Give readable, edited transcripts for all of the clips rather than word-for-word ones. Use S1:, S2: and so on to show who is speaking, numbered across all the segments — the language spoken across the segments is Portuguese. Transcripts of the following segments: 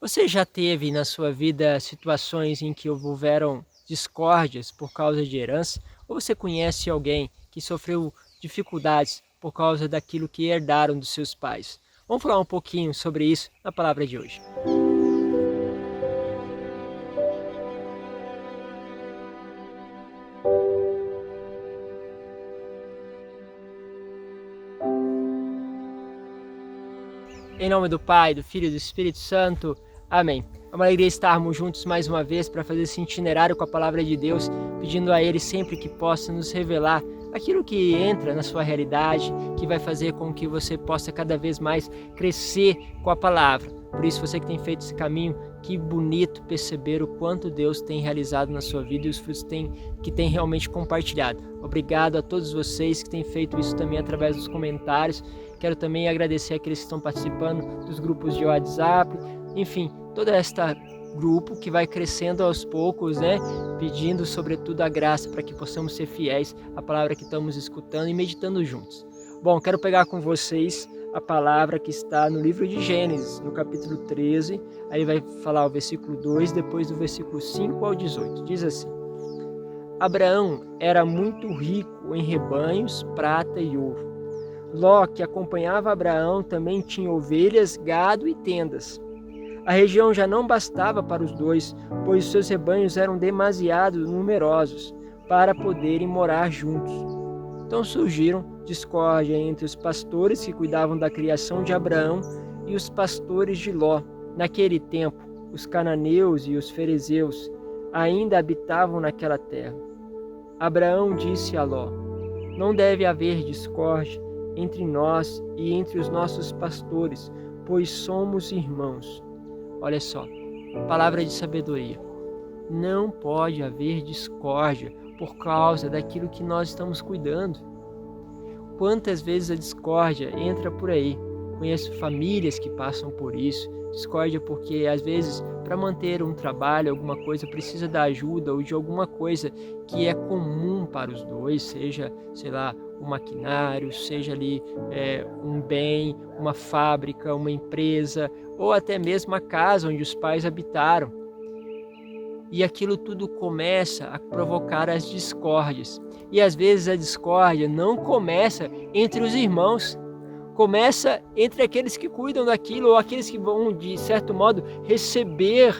S1: Você já teve na sua vida situações em que houveram discórdias por causa de herança? Ou você conhece alguém que sofreu dificuldades por causa daquilo que herdaram dos seus pais? Vamos falar um pouquinho sobre isso na palavra de hoje. Em nome do Pai, do Filho e do Espírito Santo. Amém. É uma alegria estarmos juntos mais uma vez para fazer esse itinerário com a palavra de Deus, pedindo a Ele sempre que possa nos revelar aquilo que entra na sua realidade, que vai fazer com que você possa cada vez mais crescer com a palavra. Por isso, você que tem feito esse caminho, que bonito perceber o quanto Deus tem realizado na sua vida e os frutos que tem realmente compartilhado. Obrigado a todos vocês que têm feito isso também através dos comentários. Quero também agradecer aqueles que estão participando dos grupos de WhatsApp, enfim, todo este grupo que vai crescendo aos poucos, né? Pedindo sobretudo a graça para que possamos ser fiéis à palavra que estamos escutando e meditando juntos. Bom, quero pegar com vocês a palavra que está no livro de Gênesis, no capítulo 13, aí vai falar o versículo 2, depois do versículo 5 ao 18. Diz assim: Abraão era muito rico em rebanhos, prata e ouro. Ló, que acompanhava Abraão, também tinha ovelhas, gado e tendas. A região já não bastava para os dois, pois seus rebanhos eram demasiado numerosos para poderem morar juntos. Então surgiram discórdia entre os pastores que cuidavam da criação de Abraão e os pastores de Ló. Naquele tempo, os cananeus e os ferezeus ainda habitavam naquela terra. Abraão disse a Ló: Não deve haver discórdia entre nós e entre os nossos pastores, pois somos irmãos. Olha só, palavra de sabedoria. Não pode haver discórdia por causa daquilo que nós estamos cuidando. Quantas vezes a discórdia entra por aí? Conheço famílias que passam por isso. Discórdia porque, às vezes, para manter um trabalho, alguma coisa, precisa da ajuda ou de alguma coisa que é comum para os dois, seja, sei lá, um maquinário, seja ali um bem, uma fábrica, uma empresa, ou até mesmo a casa onde os pais habitaram. E aquilo tudo começa a provocar as discórdias. E às vezes a discórdia não começa entre os irmãos, começa entre aqueles que cuidam daquilo ou aqueles que vão, de certo modo, receber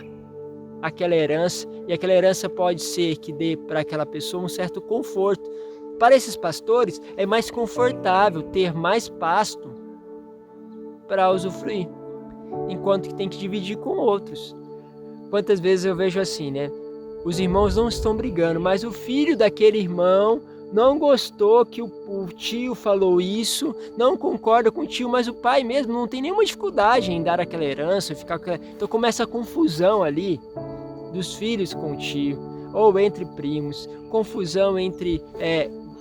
S1: aquela herança. E aquela herança pode ser que dê para aquela pessoa um certo conforto. Para esses pastores é mais confortável ter mais pasto para usufruir, enquanto que tem que dividir com outros. Quantas vezes eu vejo assim, né? Os irmãos não estão brigando, mas o filho daquele irmão não gostou que o tio falou isso, não concorda com o tio, mas o pai mesmo não tem nenhuma dificuldade em dar aquela herança, então começa a confusão ali dos filhos com o tio, ou entre primos, confusão entre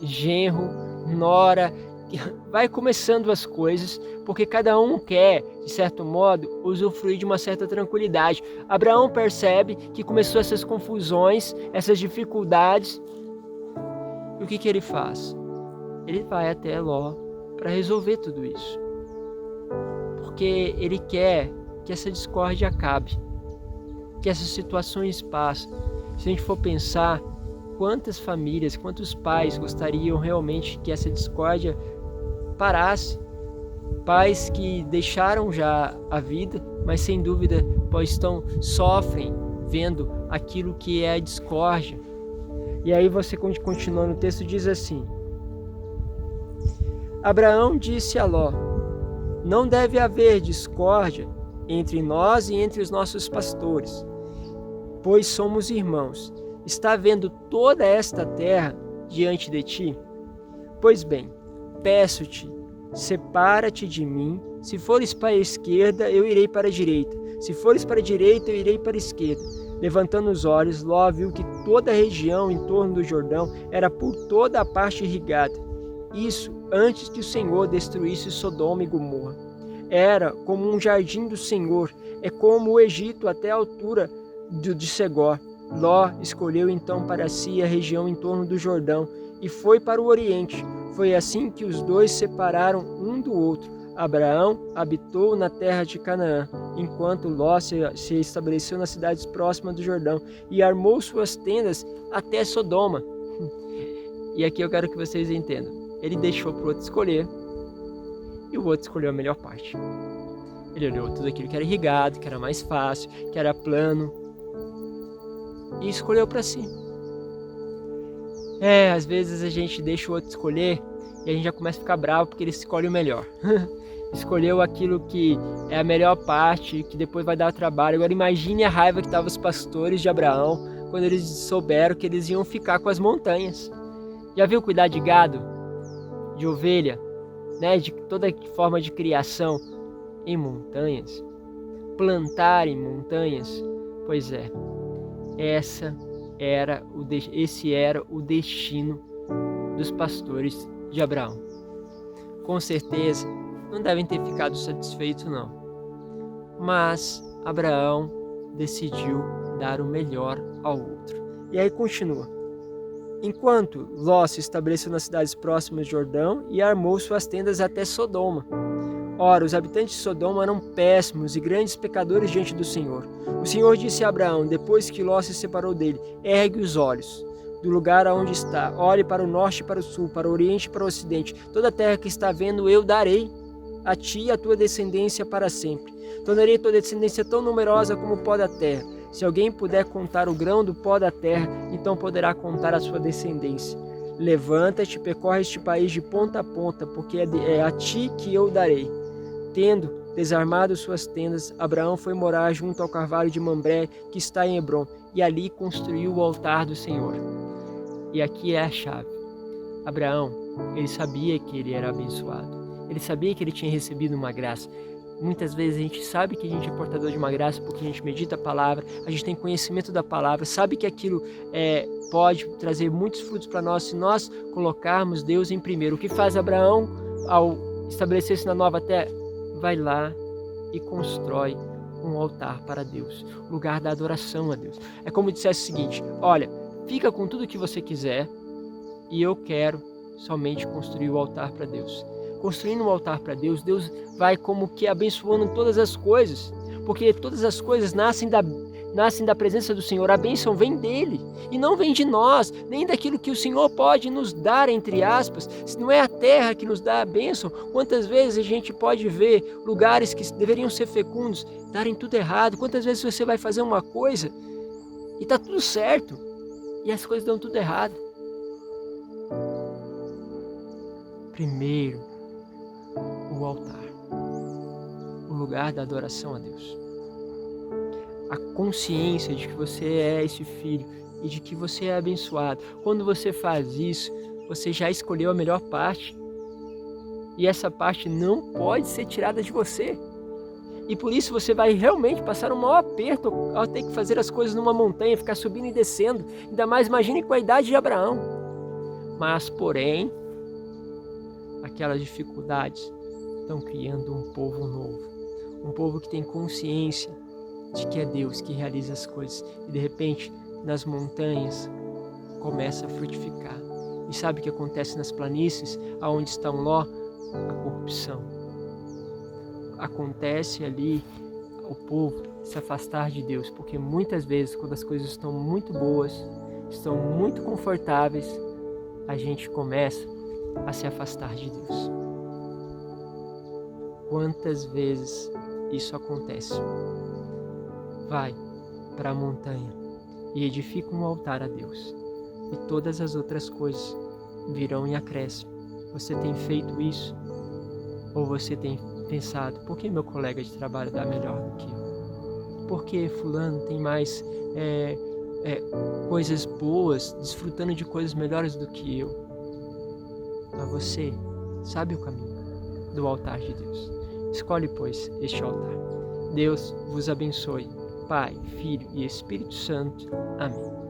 S1: genro, nora, vai começando as coisas, porque cada um quer, de certo modo, usufruir de uma certa tranquilidade. Abraão percebe que começou essas confusões, essas dificuldades, e o que ele faz? Ele vai até Ló para resolver tudo isso, porque ele quer que essa discórdia acabe, que essas situações passem. Se a gente for pensar, quantas famílias, quantos pais gostariam realmente que essa discórdia parasse? Pais que deixaram já a vida, mas sem dúvida sofrem vendo aquilo que é a discórdia. E aí você continua no texto, diz assim: Abraão disse a Ló: Não deve haver discórdia entre nós e entre os nossos pastores, pois somos irmãos. Está vendo toda esta terra diante de ti? Pois bem, peço-te, separa-te de mim. Se fores para a esquerda, eu irei para a direita. Se fores para a direita, eu irei para a esquerda. Levantando os olhos, Ló viu que toda a região em torno do Jordão era por toda a parte irrigada. Isso antes que o Senhor destruísse Sodoma e Gomorra. Era como um jardim do Senhor, é como o Egito até a altura de Segó. Ló escolheu então para si a região em torno do Jordão e foi para o Oriente. Foi assim que os dois separaram um do outro. Abraão habitou na terra de Canaã, enquanto Ló se estabeleceu nas cidades próximas do Jordão e armou suas tendas até Sodoma. E aqui eu quero que vocês entendam. Ele deixou para o outro escolher e o outro escolheu a melhor parte. Ele olhou tudo aquilo que era irrigado, que era mais fácil, que era plano e escolheu para si. Às vezes a gente deixa o outro escolher e a gente já começa a ficar bravo porque ele escolhe o melhor. Escolheu aquilo que é a melhor parte, que depois vai dar trabalho. Agora imagine a raiva que estavam os pastores de Abraão quando eles souberam que eles iam ficar com as montanhas. Já viu cuidar de gado, de ovelha, né? De toda forma de criação em montanhas? Plantar em montanhas? Pois é, esse era o destino dos pastores de Abraão. Com certeza, não devem ter ficado satisfeitos não. Mas Abraão decidiu dar o melhor ao outro. E aí continua. Enquanto Ló se estabeleceu nas cidades próximas de Jordão e armou suas tendas até Sodoma. Ora, os habitantes de Sodoma eram péssimos e grandes pecadores diante do Senhor. O Senhor disse a Abraão, depois que Ló se separou dele, ergue os olhos do lugar aonde está, olhe para o norte e para o sul, para o oriente e para o ocidente. Toda a terra que está vendo eu darei a ti e a tua descendência para sempre. Tornarei tua descendência tão numerosa como o pó da terra. Se alguém puder contar o grão do pó da terra, então poderá contar a sua descendência. Levanta-te, percorre este país de ponta a ponta, porque é a ti que eu darei. Tendo desarmado suas tendas, Abraão foi morar junto ao carvalho de Mambré, que está em Hebrom, e ali construiu o altar do Senhor. E aqui é a chave. Abraão, ele sabia que ele era abençoado. Ele sabia que ele tinha recebido uma graça. Muitas vezes a gente sabe que a gente é portador de uma graça porque a gente medita a palavra, a gente tem conhecimento da palavra, sabe que aquilo pode trazer muitos frutos para nós se nós colocarmos Deus em primeiro. O que faz Abraão ao estabelecer-se na nova terra? Vai lá e constrói um altar para Deus, lugar da adoração a Deus. É como dissesse o seguinte, olha, fica com tudo que você quiser e eu quero somente construir o altar para Deus. Construindo um altar para Deus, Deus vai como que abençoando todas as coisas, porque todas as coisas nascem da presença do Senhor, a bênção vem dele, e não vem de nós, nem daquilo que o Senhor pode nos dar, entre aspas. Se não é a terra que nos dá a bênção, quantas vezes a gente pode ver lugares que deveriam ser fecundos, darem tudo errado? Quantas vezes você vai fazer uma coisa e está tudo certo, e as coisas dão tudo errado? Primeiro, o altar, o lugar da adoração a Deus. A consciência de que você é esse filho e de que você é abençoado. Quando você faz isso, você já escolheu a melhor parte. E essa parte não pode ser tirada de você. E por isso você vai realmente passar um maior aperto ao ter que fazer as coisas numa montanha, ficar subindo e descendo. Ainda mais imagine com a idade de Abraão. Mas, porém, aquelas dificuldades estão criando um povo novo. Um povo que tem consciência de que é Deus que realiza as coisas. E de repente, nas montanhas, começa a frutificar. E sabe o que acontece nas planícies, aonde está um Ló? A corrupção. Acontece ali o povo se afastar de Deus, porque muitas vezes, quando as coisas estão muito boas, estão muito confortáveis, a gente começa a se afastar de Deus. Quantas vezes isso acontece? Vai para a montanha e edifica um altar a Deus, e todas as outras coisas virão em acréscimo. Você tem feito isso? Ou você tem pensado, por que meu colega de trabalho dá melhor do que eu? Por que fulano tem mais coisas boas, desfrutando de coisas melhores do que eu? Mas você sabe o caminho do altar de Deus. Escolhe, pois, este altar. Deus vos abençoe. Pai, Filho e Espírito Santo. Amém.